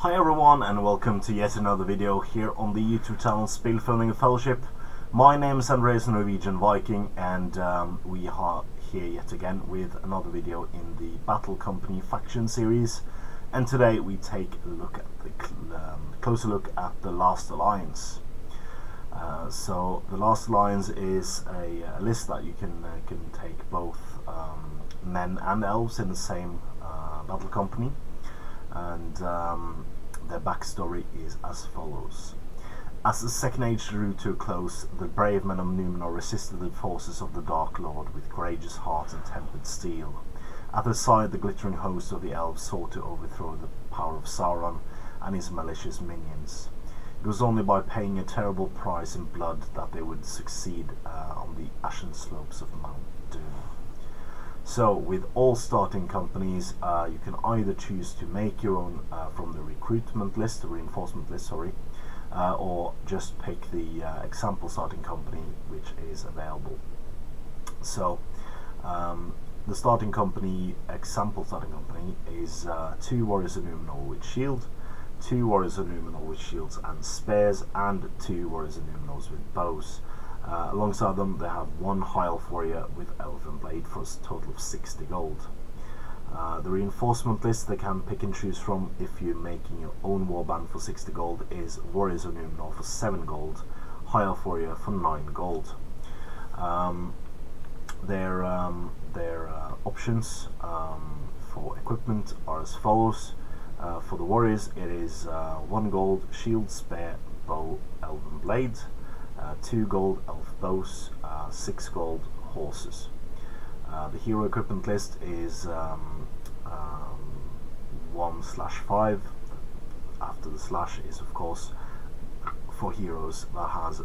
Hi everyone and welcome to yet another video here on the YouTube channel Spillfilming Fellowship. My name is Andreas Norwegian Viking and we are here yet again with another video in the Battle Company faction series, and today we take a look at the closer look at the Last Alliance. So the Last Alliance is a list that you can take both men and elves in the same Battle Company, and their backstory is as follows. As the Second Age drew to a close, the brave men of Numenor resisted the forces of the Dark Lord with courageous hearts and tempered steel. At their side, the glittering host of the elves sought to overthrow the power of Sauron and his malicious minions. It was only by paying a terrible price in blood that they would succeed on the ashen slopes of Mount Doom. So, with all starting companies, you can either choose to make your own from the reinforcement list, or just pick the example starting company which is available. So, the example starting company is 2 Warriors of Numenor with shield, 2 Warriors of Numenor with shields and spears, and 2 Warriors of Numenor with bows. Alongside them they have 1 High Elf Warrior with Elven Blade for a total of 60 gold. The reinforcement list they can pick and choose from if you're making your own warband for 60 gold is Warriors of Numenor for 7 gold, High Elf Warrior for 9 gold. Their options for equipment are as follows. For the warriors it is 1 gold shield, spear, bow, Elven Blade, 2 gold elf bows, 6 gold horses. The hero equipment list is 1/5. After the slash is of course for heroes that has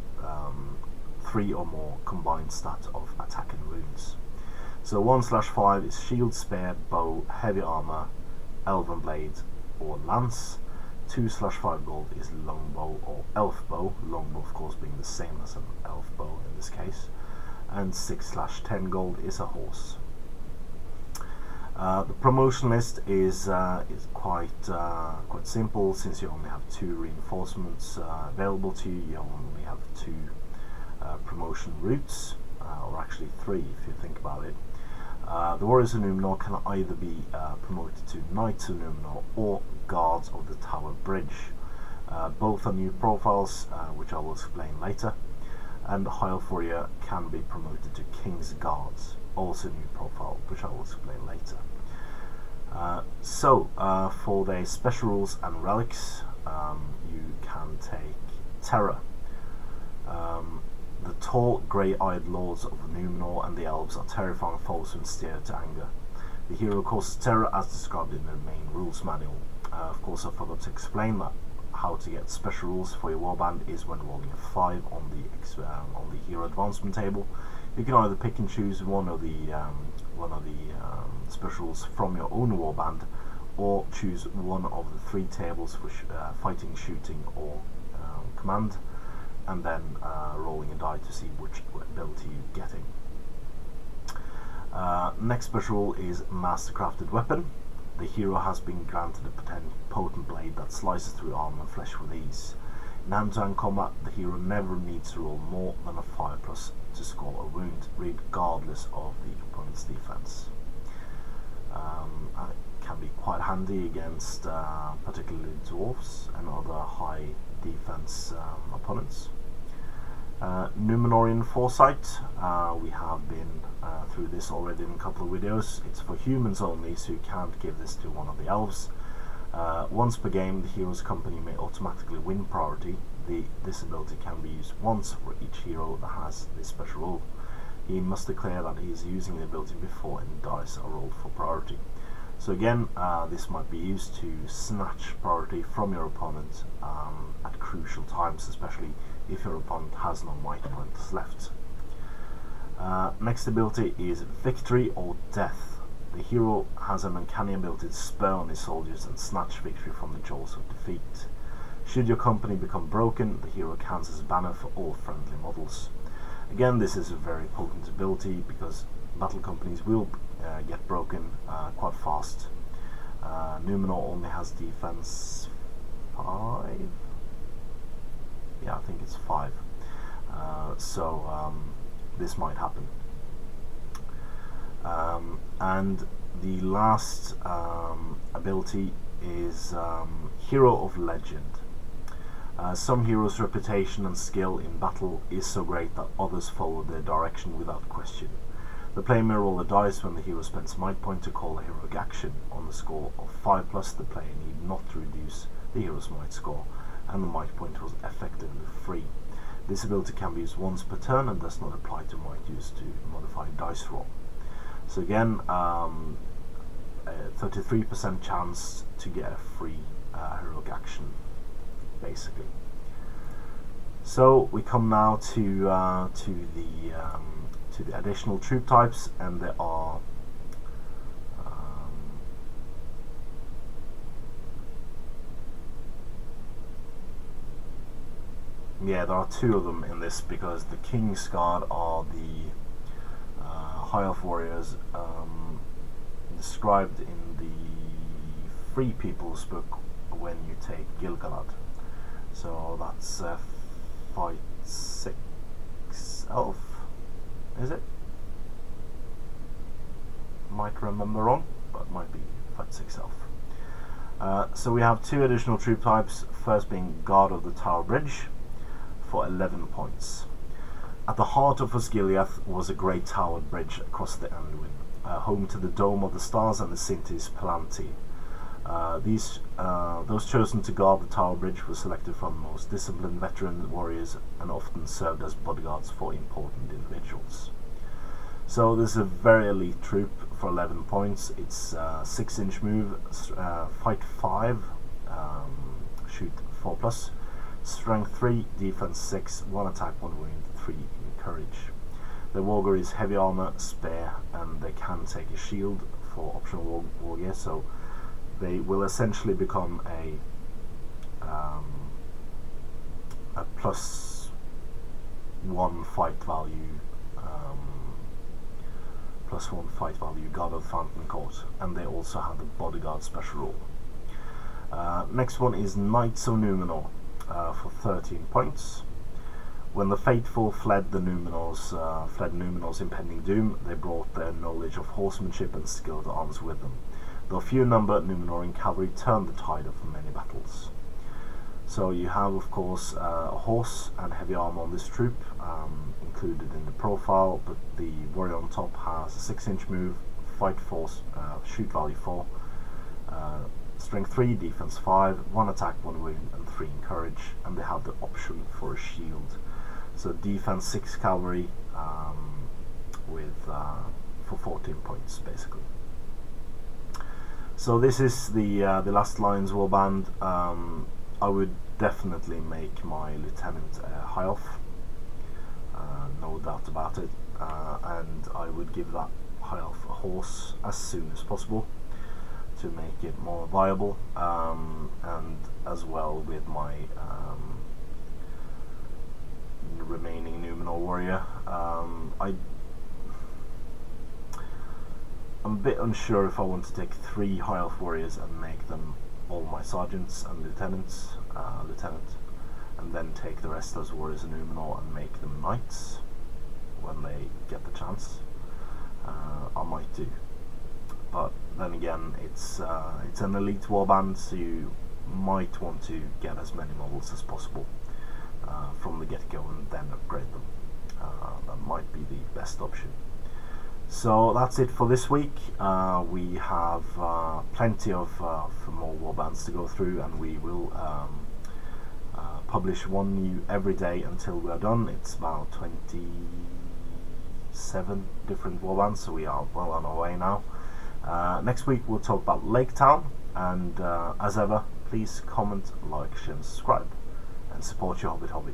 3 or more combined stat of attack and wounds. So 1/5 is shield, spear, bow, heavy armor, Elven Blade or lance. 2/5 gold is longbow or elf bow, longbow of course being the same as an elf bow in this case, and 6/10 gold is a horse. The promotion list is quite simple. Since you only have 2 reinforcements available to you, you only have 2 promotion routes, or actually 3 if you think about it. The Warriors of Numenor can either be promoted to Knights of Numenor or Guards of the Tower Bridge. Both are new profiles, which I will explain later. And the High Elf Warrior can be promoted to King's Guards, also new profile, which I will explain later. For the special rules and relics, you can take Terror. The tall, grey-eyed lords of Numenor and the elves are terrifying foes who inspire to anger. The hero causes terror as described in the main rules manual. Of course, I forgot to explain that how to get special rules for your warband is when rolling a 5 on the hero advancement table. You can either pick and choose one of the special rules from your own warband, or choose one of the 3 tables for fighting, shooting, or command, and then rolling a die to see which ability you're getting. Next special rule is Mastercrafted Weapon. The hero has been granted a potent blade that slices through armor and flesh with ease. In hand-to-hand combat, the hero never needs to roll more than a 5+ to score a wound, regardless of the opponent's defense. It can be quite handy against particularly dwarves and other high defense opponents. Numenorean Foresight, we have been through this already in a couple of videos. It's for humans only, so you can't give this to one of the elves. Once per game, the hero's company may automatically win priority. This ability can be used once for each hero that has this special rule. He must declare that he is using the ability before any dice are rolled for priority. So again, this might be used to snatch priority from your opponent at crucial times, especially if your opponent has no might points left. Next ability is Victory or Death. The hero has an uncanny ability to spur on his soldiers and snatch victory from the jaws of defeat. Should your company become broken, the hero counts as a banner for all friendly models. Again, this is a very potent ability because battle companies will get broken quite fast. Numenor only has defense 5. Yeah, I think it's 5. So this might happen. And the last ability is Hero of Legend. Some heroes' reputation and skill in battle is so great that others follow their direction without question. The player may roll a dice when the hero spends might point to call a heroic action. On the score of 5+, the player need not reduce the hero's might score, and the might point was effectively free. This ability can be used once per turn and does not apply to might used to modify dice roll. So again, a 33% chance to get a free heroic action, basically. So we come now to the additional troop types, and there are there are 2 of them in this, because the King's Guard are the High Elf warriors described in the Free People's book when you take Gil-galad. So that's fight 6 elf, is it? Might remember wrong, but might be fight 6 elf. So we have 2 additional troop types, first being Guard of the Tower Bridge for 11 points. At the heart of Osgiliath was a great towered bridge across the Anduin, home to the Dome of the Stars and the Sintis Palanti. Those chosen to guard the Tower Bridge were selected from the most disciplined veteran warriors and often served as bodyguards for important individuals. So this is a very elite troop for 11 points. It's 6-inch move, fight 5, shoot 4+, strength 3, defense 6, 1 attack, 1 wound, 3 encourage. The Warger is heavy armor, spear, and they can take a shield for optional wargear, so they will essentially become a +1 fight value Guard of the Fountain Court, and they also have the Bodyguard special rule. Next one is Knights of Numenor for 13 points. When the Faithful fled Numenor's impending doom, they brought their knowledge of horsemanship and skilled arms with them. Though few in number, Numenorean cavalry turned the tide of many battles. So you have, of course, a horse and heavy armor on this troop, included in the profile, but the warrior on top has a 6-inch move, fight 4, shoot value 4, strength 3, defense 5, 1 attack, 1 wound, and 3 encourage, and they have the option for a shield. So defense 6 cavalry for 14 points, basically. So this is the Last Lions Warband. I would definitely make my lieutenant High Elf, no doubt about it, and I would give that High Elf a horse as soon as possible to make it more viable, and as well with my remaining Numenor warrior. I'm a bit unsure if I want to take 3 High Elf warriors and make them all my sergeants and lieutenant, and then take the rest as warriors in Numenor and make them knights when they get the chance. I might do, but then again, it's an elite warband, so you might want to get as many models as possible from the get-go and then upgrade them. That might be the best option. So that's it for this week. We have plenty of more warbands to go through, and we will publish one new every day until we are done. It's about 27 different warbands, so we are well on our way now. Next week we'll talk about Lake Town, and as ever, please comment, like, share and subscribe, and support your Hobbit hobby.